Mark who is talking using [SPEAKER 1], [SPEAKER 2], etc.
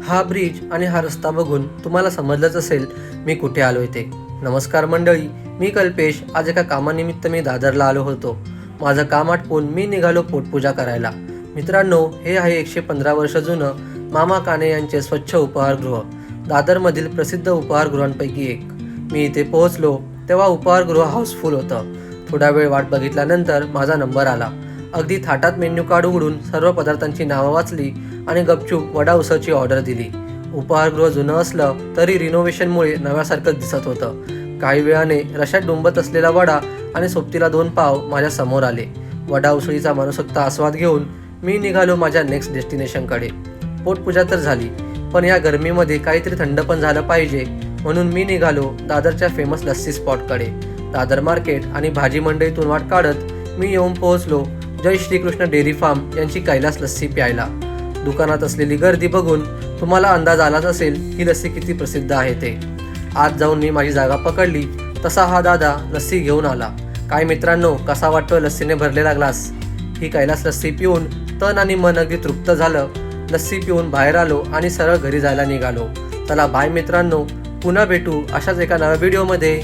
[SPEAKER 1] हा ब्रिज आणि हा रस्ता बघून तुम्हाला समजलंच असेल मी कुठे आलोय ते. नमस्कार मंडळी, मी कल्पेश. आज एका कामानिमित्त मी दादरला आलो होतो. माझं काम आटपून मी निघालो पोटपूजा करायला. मित्रांनो, हे आहे 115 वर्ष जुनं मामा काणे यांचे स्वच्छ उपहारगृह, दादरमधील प्रसिद्ध उपहारगृहांपैकी एक. मी इथे पोहोचलो तेव्हा उपहारगृह हाऊसफुल होतं. थोडा वेळ वाट बघितल्यानंतर माझा नंबर आला. अगदी थाटात मेन्यू कार्ड उघडून सर्व पदार्थांची नावं वाचली आणि गपचूप वडा उसळची ऑर्डर दिली. उपहारगृह जुनं असलं तरी रिनोव्हेशनमुळे नव्यासारखंच दिसत होतं. काही वेळाने रश्यात डुंबत असलेला वडा आणि सोबतीला 2 पाव माझ्या समोर आले. वडा उसळीचा मनसोक्त आस्वाद घेऊन मी निघालो माझ्या नेक्स्ट डेस्टिनेशनकडे. पोटपूजा तर झाली, पण या गरमीमध्ये काहीतरी थंड पण झालं पाहिजे, म्हणून मी निघालो दादरच्या फेमस लस्सी स्पॉटकडे. दादर मार्केट आणि भाजी मंडईतून वाट काढत मी येऊन पोहोचलो जय श्रीकृष्ण डेअरी फार्म यांची कैलास लस्सी प्यायला. दुकानात असलेली गर्दी बघून तुम्हाला अंदाज आलाच असेल ही लस्सी किती प्रसिद्ध आहे ते. आत जाऊन मी माझी जागा पकडली तसा हा दादा लस्सी घेऊन आला. काय मित्रांनो, कसा वाटतोय लस्सीने भरलेला ग्लास? ही कैलास लस्सी पिऊन तन आणि मन अगदी तृप्त झालं. लस्सी पिऊन बाहेर आलो आणि सरळ घरी जायला निघालो. चला बाय मित्रांनो, पुन्हा भेटू अशाच एका नव्या व्हिडिओमध्ये.